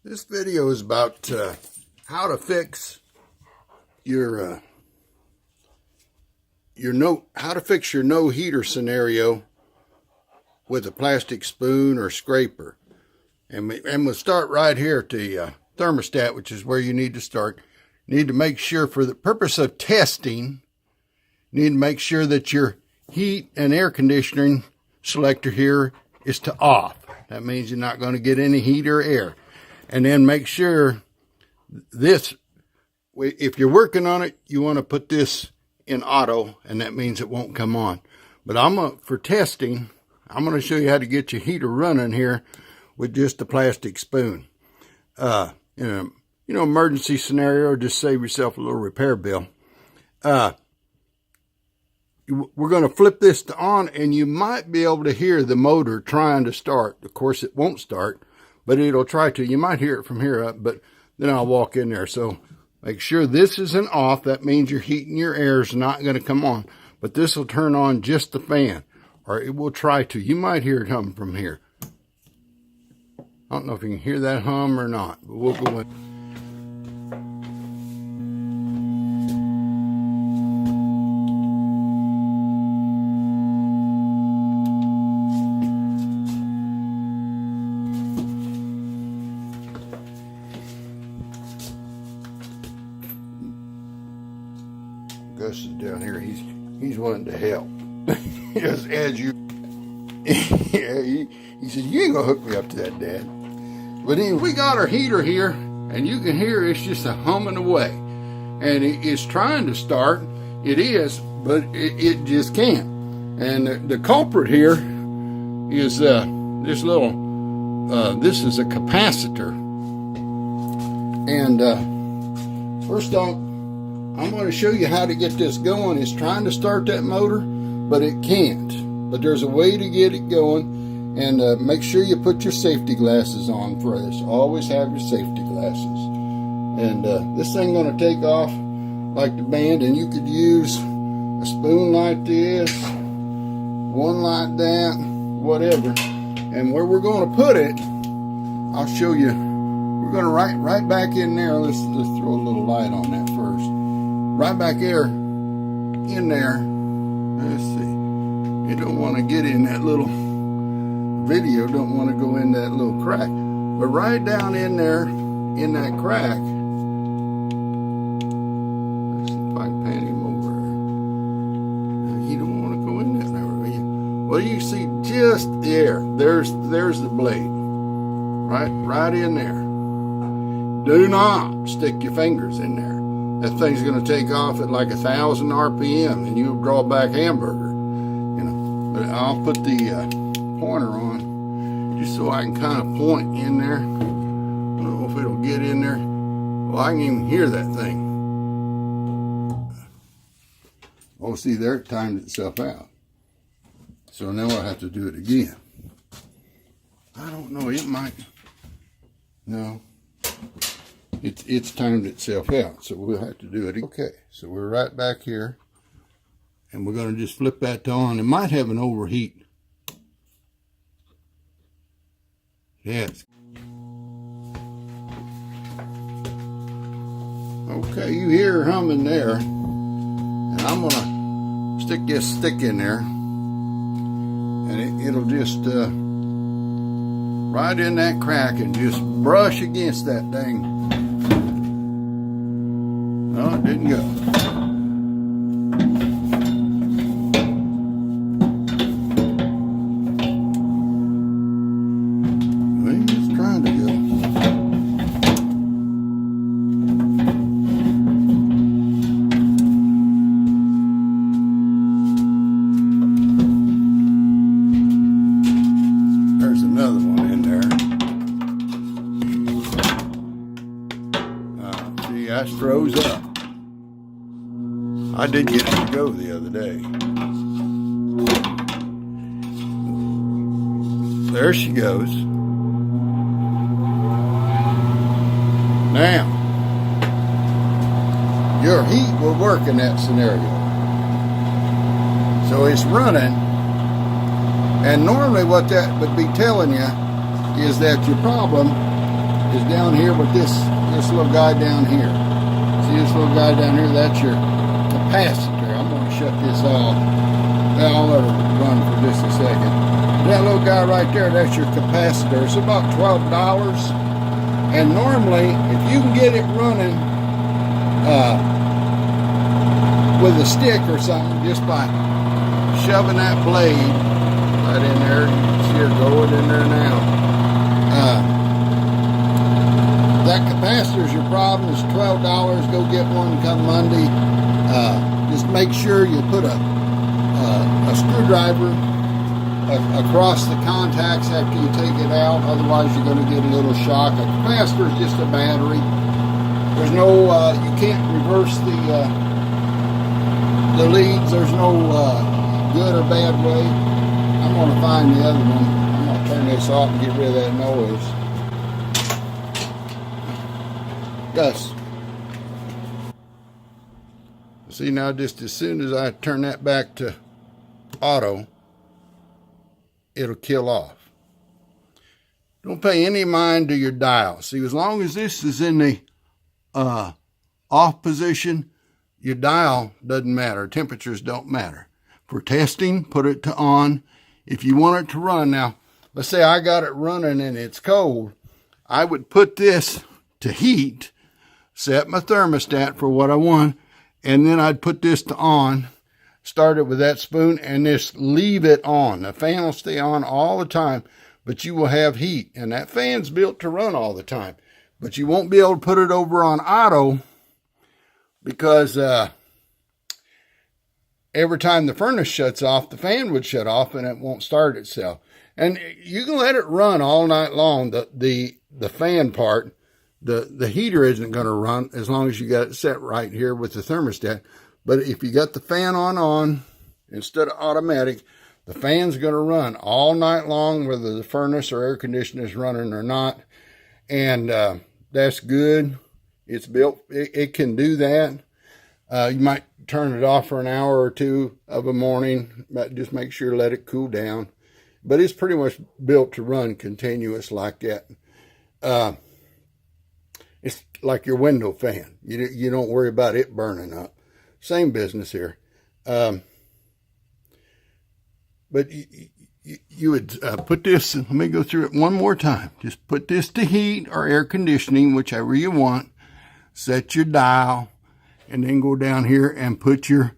This video is about how to fix your no heater scenario with a plastic spoon or scraper. And we'll start right here at the thermostat, which is where you need to start. You need to make sure, for the purpose of testing, you need to make sure that your heat and air conditioning selector here is to off. That means you're not going to get any heat or air. And then make sure this, if you're working on it, you want to put this in auto, and that means it won't come on. But for testing, I'm going to show you how to get your heater running here with just a plastic spoon. In an emergency scenario, just save yourself a little repair bill. We're going to flip this to on, and you might be able to hear the motor trying to start. Of course, it won't start, but it'll try to. You might hear it from here up, but then I'll walk in there. So make sure this isn't off. That means your heat and your air is not going to come on. But this will turn on just the fan, or it will try to. You might hear it hum from here. I don't know if you can hear that hum or not, but we'll go in. Gus is down here. He's wanting to help. as you, yeah, he said, "You ain't gonna hook me up to that, Dad." But anyway, we got our heater here, and you can hear it's just a humming away, and it's trying to start. It is, but it just can't. And the culprit here is this little. This is a capacitor, and first off, I'm going to show you how to get this going. It's trying to start that motor, but it can't. But there's a way to get it going, and make sure you put your safety glasses on for this. Always have your safety glasses. And this thing going to take off like the band, and you could use a spoon like this, one like that, whatever. And where we're going to put it, I'll show you. We're going to right back in there. Let's throw a little light on that first. Right back there, in there. Let's see. You don't want to get in that little video. Don't want to go in that little crack. But right down in there, in that crack. Let's see if I can pan him over. You don't want to go in that area. Well, you see just there. There's the blade. Right in there. Do not stick your fingers in there. That thing's going to take off at like 1,000 RPM, and you'll draw back hamburger. But I'll put the pointer on just so I can kind of point in there. I don't know if it'll get in there. Well, I can even hear that thing. Oh, see there, it timed itself out. So now I'll have to do it again. I don't know, it might. No. It's timed itself out, so we'll have to do it. Okay, so we're right back here, and we're going to just flip that on. It might have an overheat. Yes. Okay, you hear her humming there, and I'm going to stick this stick in there, and it'll just right in that crack and just brush against that thing. No, it didn't go. Well, it's trying to go. There's another one in there. See, that froze up. I did get it to go the other day. There she goes. Now, your heat will work in that scenario. So it's running, and normally what that would be telling you is that your problem is down here with this little guy down here. See this little guy down here? That's your capacitor. I'm going to shut this off. I'll let it run for just a second. That little guy right there, that's your capacitor. It's about $12. And normally, if you can get it running with a stick or something, just by shoving that blade right in there, you can see it going in there now. That capacitor's your problem. It's $12. Go get one come Monday. Just make sure you put a screwdriver across the contacts after you take it out. Otherwise, you're going to get a little shock. A capacitor is just a battery. There's no, you can't reverse the leads. There's no good or bad way. I'm going to find the other one. I'm going to turn this off and get rid of that noise. Gus. See now, just as soon as I turn that back to auto, it'll kill off. Don't pay any mind to your dial. See, as long as this is in the off position, your dial doesn't matter. Temperatures don't matter. For testing, put it to on. If you want it to run, now, let's say I got it running and it's cold, I would put this to heat, set my thermostat for what I want, and then I'd put this to on, start it with that spoon, and just leave it on. The fan will stay on all the time, but you will have heat, and that fan's built to run all the time. But you won't be able to put it over on auto because every time the furnace shuts off, the fan would shut off and it won't start itself. And you can let it run all night long, the fan part. The heater isn't going to run as long as you got it set right here with the thermostat. But if you got the fan on instead of automatic, the fan's going to run all night long, whether the furnace or air conditioner is running or not. And that's good. It's built, it can do that. You might turn it off for an hour or two of a morning, but just make sure to let it cool down. But it's pretty much built to run continuous like that. It's like your window fan. You don't worry about it burning up. Same business here. But you would put this, let me go through it one more time. Just put this to heat or air conditioning, whichever you want. Set your dial, and then go down here and put your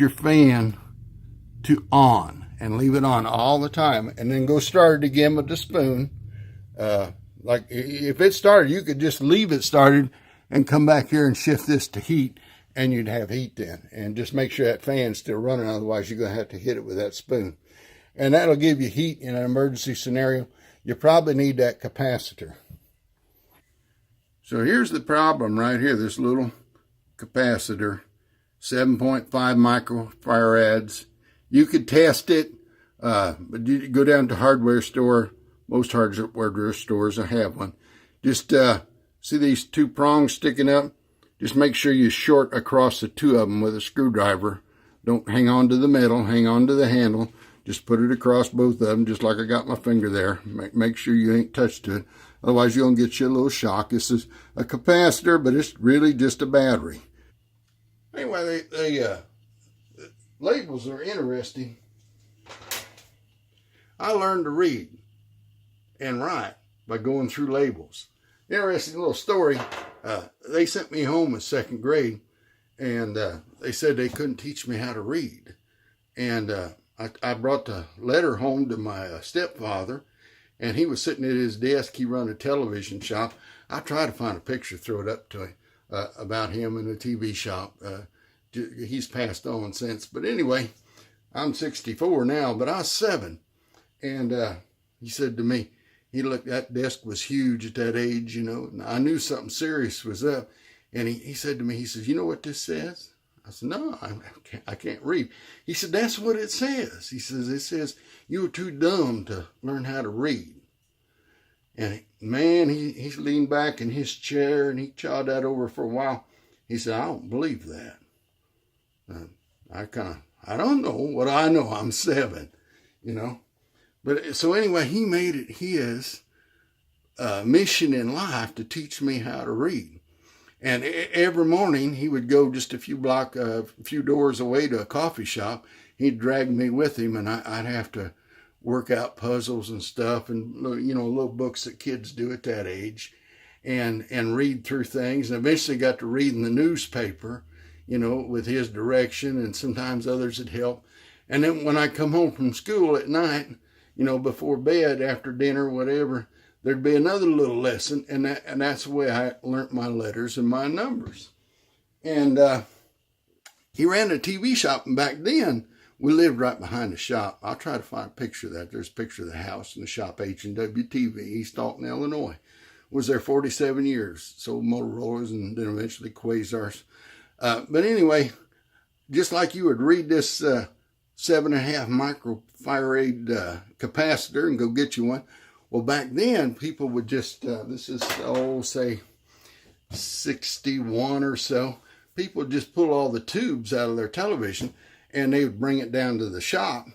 fan to on and leave it on all the time. And then go start it again with the spoon. Like if it started, you could just leave it started and come back here and shift this to heat, and you'd have heat then. And just make sure that fan's still running, otherwise you're going to have to hit it with that spoon. And that'll give you heat in an emergency scenario. You probably need that capacitor. So here's the problem right here, this little capacitor, 7.5 microfarads. You could test it, but you go down to hardware store. Most hardware stores will have one. Just see these two prongs sticking up? Just make sure you short across the two of them with a screwdriver. Don't hang on to the metal, hang on to the handle. Just put it across both of them, just like I got my finger there. Make sure you ain't touched it. Otherwise, you're going to get you a little shock. This is a capacitor, but it's really just a battery. Anyway, the labels are interesting. I learned to read and write by going through labels. Interesting little story. They sent me home in second grade, and they said they couldn't teach me how to read. And I brought the letter home to my stepfather, and he was sitting at his desk. He run a television shop. I tried to find a picture, throw it up to him, about him in the TV shop. He's passed on since. But anyway, I'm 64 now, but I was 7. And he said to me, that desk was huge at that age, and I knew something serious was up. And he said to me, he says, you know what this says? I said, no, I can't read. He said, that's what it says. He says, it says, you were too dumb to learn how to read. And man, he leaned back in his chair and he chawed that over for a while. He said, I don't believe that. I don't know what I know. I'm 7, But so anyway, he made it his mission in life to teach me how to read. And every morning he would go just a few doors away to a coffee shop. He'd drag me with him, and I'd have to work out puzzles and stuff, and little books that kids do at that age, and read through things. And eventually got to reading the newspaper, with his direction, and sometimes others would help. And then when I come home from school at night, before bed, after dinner, whatever, there'd be another little lesson, and that's the way I learned my letters and my numbers. And he ran a TV shop, and back then we lived right behind the shop. I'll try to find a picture of that. There's a picture of the house and the shop, H&W TV, East Alton, Illinois. Was there 47 years. Sold Motorola's and then eventually Quasars. But anyway, just like you would read this 7.5 microfarad capacitor and go get you one. Well, back then, people would just, this is, say, 61 or so. People would just pull all the tubes out of their television, and they would bring it down to the shop,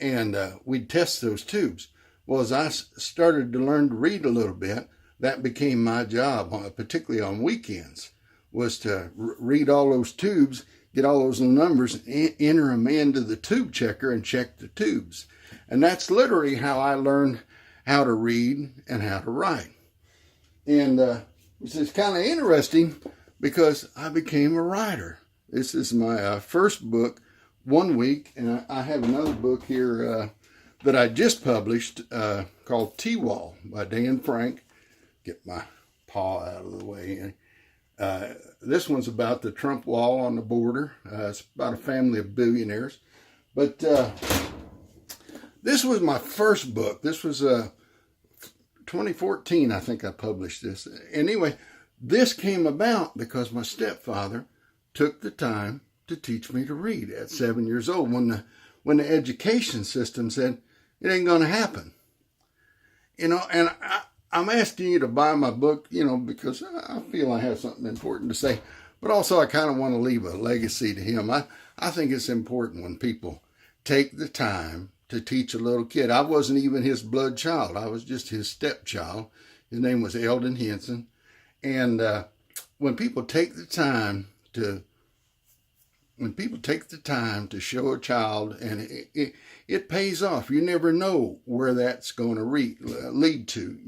and we'd test those tubes. Well, as I started to learn to read a little bit, that became my job, particularly on weekends, was to read all those tubes, get all those numbers, enter them into the tube checker, and check the tubes. And that's literally how I learned how to read and how to write. And which is kind of interesting because I became a writer. This is my first book, 1 week, and I have another book here that I just published called T-Wall by Dan Frank. Get my paw out of the way. This one's about the Trump wall on the border. It's about a family of billionaires. But this was my first book. This was 2014, I think I published this. Anyway, this came about because my stepfather took the time to teach me to read at 7 years old when the education system said it ain't going to happen. And I'm asking you to buy my book, because I feel I have something important to say, but also I kind of want to leave a legacy to him. I think it's important when people take the time to teach a little kid. I wasn't even his blood child. I was just his stepchild. His name was Eldon Henson. And when people take the time to show a child, and it pays off. You never know where that's going to lead to,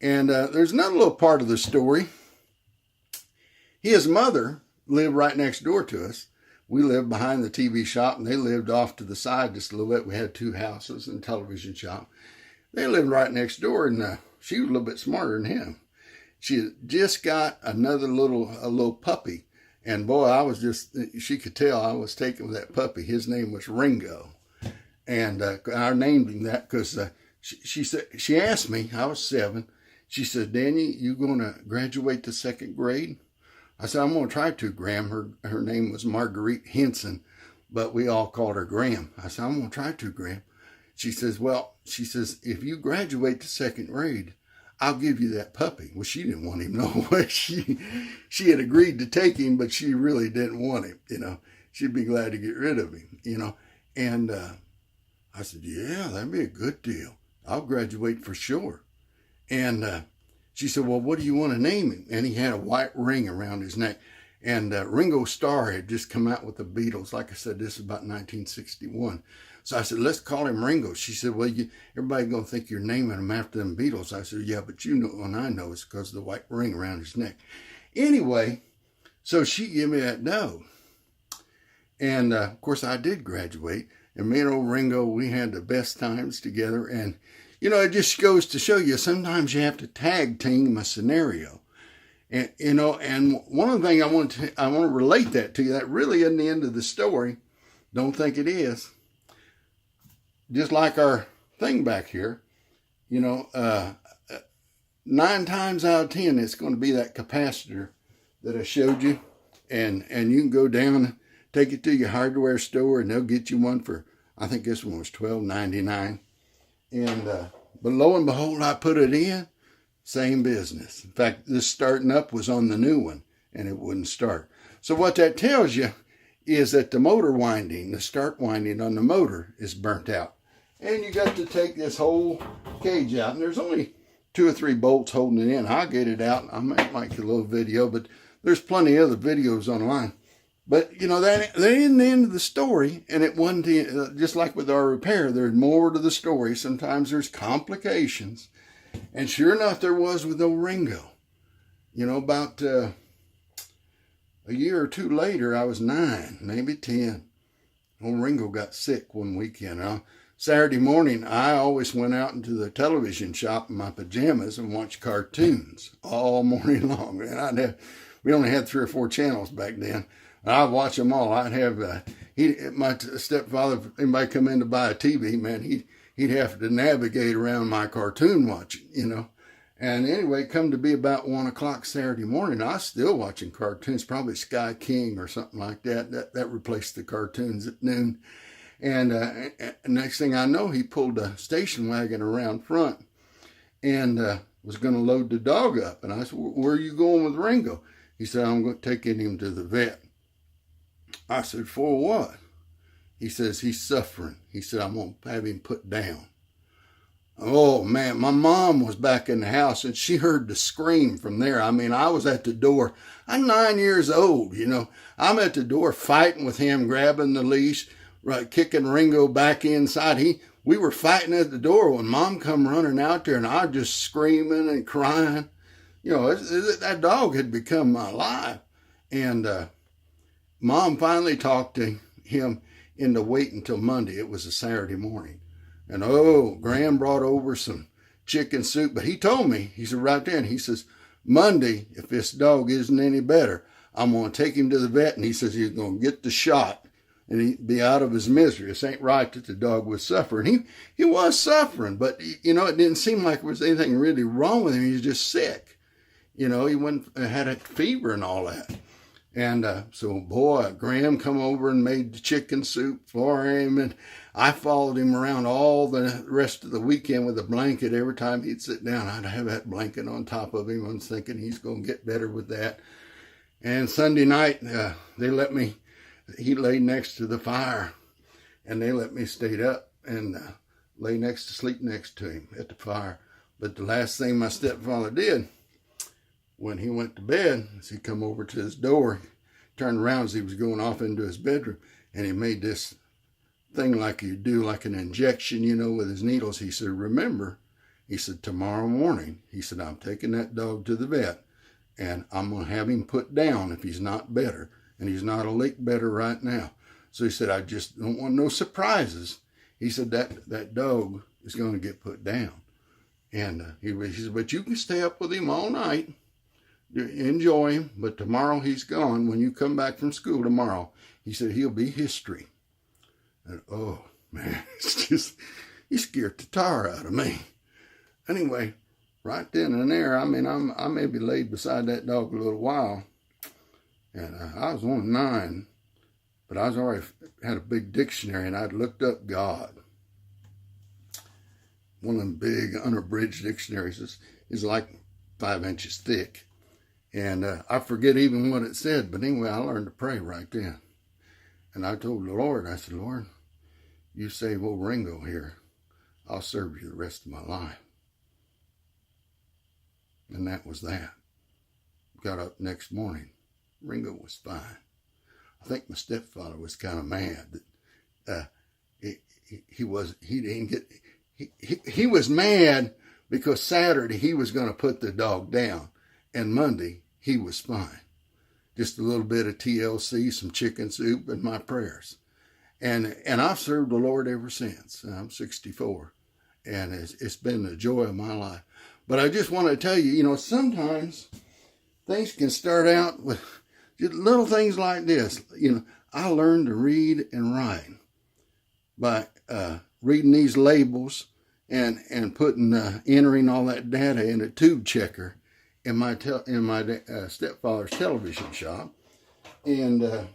And there's another little part of the story. His mother lived right next door to us. We lived behind the TV shop, and they lived off to the side just a little bit. We had 2 houses and a television shop. They lived right next door, and she was a little bit smarter than him. She had just got a little puppy. And boy, she could tell I was taken with that puppy. His name was Ringo. And I named him that because she asked me, I was 7. She said, Danny, you going to graduate to 2nd grade? I said, I'm going to try to, Graham. Her name was Marguerite Henson, but we all called her Graham. I said, I'm going to try to, Graham. She says, if you graduate to 2nd grade, I'll give you that puppy. Well, she didn't want him no way. She had agreed to take him, but she really didn't want him, She'd be glad to get rid of him, And I said, yeah, that'd be a good deal. I'll graduate for sure. And she said, well, what do you want to name him? And he had a white ring around his neck. And Ringo Starr had just come out with the Beatles. Like I said, this is about 1961. So I said, let's call him Ringo. She said, well, everybody going to think you're naming him after them Beatles. I said, yeah, but and I know it's because of the white ring around his neck. Anyway, so she gave me that dough. And, of course, I did graduate. And me and old Ringo, we had the best times together. And, it just goes to show you, sometimes you have to tag team a scenario. And, and one of the things I want to relate that to you, that really isn't the end of the story. Don't think it is. Just like our thing back here, 9 times out of 10, it's going to be that capacitor that I showed you. And you can go down, take it to your hardware store, and they'll get you one for, I think this one was $12.99. And, but lo and behold, I put it in, same business. In fact, this starting up was on the new one, and it wouldn't start. So what that tells you is that the motor winding, the start winding on the motor is burnt out. And you got to take this whole cage out. And there's only 2 or 3 bolts holding it in. I'll get it out. I might make a little video, but there's plenty of other videos online. But, you know, that ain't the end of the story. And it wasn't, just like with our repair, there's more to the story. Sometimes there's complications. And sure enough, there was with old Ringo. You know, about a year or 2 later, I was 9, maybe 10. Old Ringo got sick one weekend. Saturday morning, I always went out into the television shop in my pajamas and watched cartoons all morning long. And we only had 3 or 4 channels back then. I'd watch them all. I'd have my stepfather, if anybody come in to buy a TV, man, he'd have to navigate around my cartoon watching, you know. And anyway, come to be about 1 o'clock Saturday morning, I was still watching cartoons, probably Sky King or something like that. That replaced the cartoons at noon. And next thing I know, he pulled a station wagon around front and was going to load the dog up. And I said, where are you going with Ringo? He said, I'm going to take him to the vet. I said, for what? He says, he's suffering. He said, I'm going to have him put down. Oh, man, my mom was back in the house, and she heard the scream from there. I mean, I was at the door. I'm 9 years old, you know. I'm at the door fighting with him, grabbing the leash, right, kicking Ringo back inside. We were fighting at the door when Mom come running out there, and I was just screaming and crying. You know, that dog had become my life. And Mom finally talked to him into waiting until Monday. It was a Saturday morning. And Graham brought over some chicken soup. But he told me, he said right then, he says, Monday, if this dog isn't any better, I'm going to take him to the vet. And he says he's going to get the shot and he'd be out of his misery. This ain't right that the dog was suffering. He was suffering, but, you know, it didn't seem like there was anything really wrong with him. He was just sick. You know, he had a fever and all that. And so, boy, Graham come over and made the chicken soup for him. And I followed him around all the rest of the weekend with a blanket. Every time he'd sit down, I'd have that blanket on top of him. I was thinking he's going to get better with that. And Sunday night, he laid next to the fire. And they let me stay up and sleep next to him at the fire. But the last thing my stepfather did, when he went to bed, he come over to his door, turned around as he was going off into his bedroom, and he made this thing like you do, like an injection, you know, with his needles. He said, remember, he said, tomorrow morning, he said, I'm taking that dog to the vet, and I'm going to have him put down if he's not better, and he's not a lick better right now. So he said, I just don't want no surprises. He said, that dog is going to get put down. And he said, but you can stay up with him all night. Enjoy him, but tomorrow he's gone. When you come back from school tomorrow, he said he'll be history. And oh man, it's just, he scared the tar out of me. Anyway, right then and there, I mean, I maybe laid beside that dog a little while, and I was only 9, but I was already had a big dictionary, and I'd looked up God. One of them big unabridged dictionaries is like 5 inches thick. And I forget even what it said, but anyway, I learned to pray right then. And I told the Lord, I said, Lord, you save old Ringo here, I'll serve you the rest of my life. And that was that. Got up next morning, Ringo was fine. I think my stepfather was kind of mad that he was mad because Saturday he was going to put the dog down. And Monday, he was fine. Just a little bit of TLC, some chicken soup, and my prayers. And I've served the Lord ever since. I'm 64. And it's been the joy of my life. But I just want to tell you, you know, sometimes things can start out with just little things like this. You know, I learned to read and write by reading these labels and entering all that data in a tube checker in my stepfather's television shop. And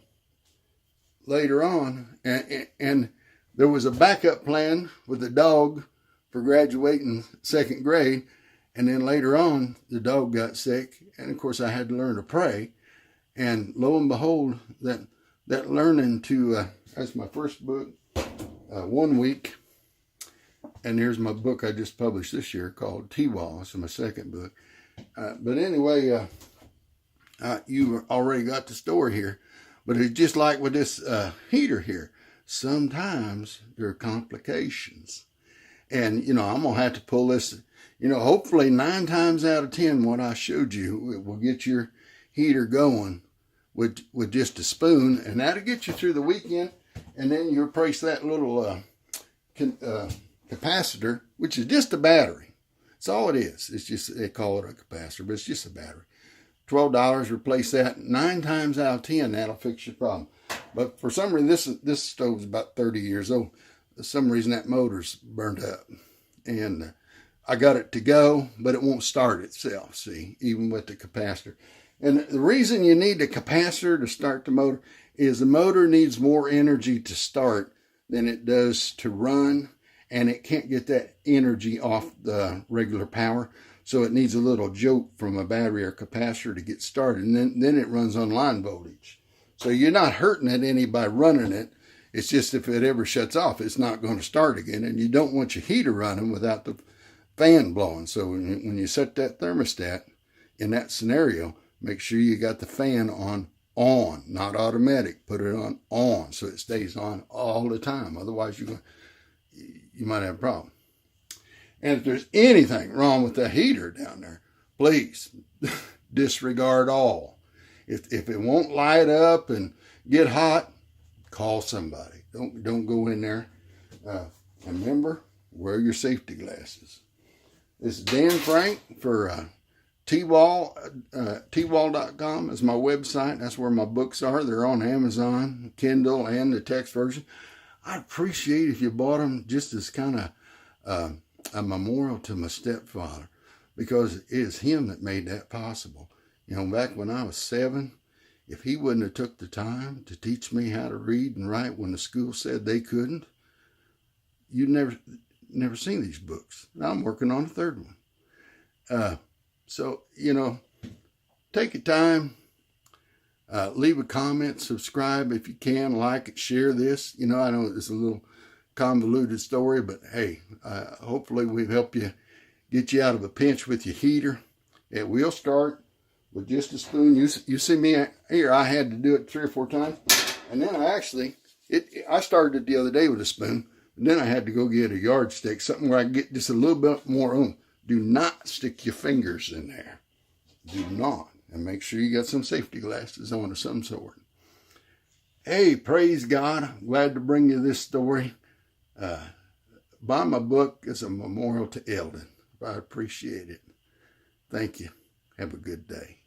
later on, and there was a backup plan with the dog for graduating 2nd grade. And then later on, the dog got sick. And of course, I had to learn to pray. And lo and behold, that learning to, that's my first book, 1 week. And here's my book I just published this year called T-Wall. It's my second book. But anyway, you already got the story here. But it's just like with this heater here. Sometimes there are complications. And, I'm going to have to pull this, hopefully 9 times out of 10 what I showed you will get your heater going with just a spoon. And that'll get you through the weekend. And then you replace that little capacitor, which is just a battery. That's all it is. It's just, they call it a capacitor, but it's just a battery. $12, replace that. 9 times out of 10, that'll fix your problem. But for some reason, this stove's about 30 years old. For some reason, that motor's burned up. And I got it to go, but it won't start itself, see, even with the capacitor. And the reason you need a capacitor to start the motor is the motor needs more energy to start than it does to run, and it can't get that energy off the regular power. So it needs a little jolt from a battery or capacitor to get started, and then it runs on line voltage. So you're not hurting it any by running it. It's just if it ever shuts off, it's not going to start again, and you don't want your heater running without the fan blowing. So when you set that thermostat in that scenario, make sure you got the fan on, not automatic. Put it on so it stays on all the time. Otherwise, you might have a problem. And if there's anything wrong with the heater down there, please disregard all. If it won't light up and get hot, call somebody. Don't go in there. And remember, wear your safety glasses. This is Dan Frank for T-Wall. T-Wall.com is my website. That's where my books are. They're on Amazon, Kindle, and the text version. I'd appreciate if you bought them just as kind of a memorial to my stepfather, because it is him that made that possible. Back when I was 7, if he wouldn't have took the time to teach me how to read and write when the school said they couldn't, you'd never seen these books. Now I'm working on a 3rd one. So, take your time, leave a comment, subscribe if you can, like it, share this. I know it's a little convoluted story, but hey, hopefully we've helped you get you out of a pinch with your heater. It will start with just a spoon. You see me here, I had to do it 3 or 4 times. And then I started it the other day with a spoon. And then I had to go get a yardstick, something where I can get just a little bit more on. Do not stick your fingers in there. Do not. And make sure you got some safety glasses on of some sort. Hey, praise God. I'm glad to bring you this story. Buy my book as a memorial to Eldon. I appreciate it. Thank you. Have a good day.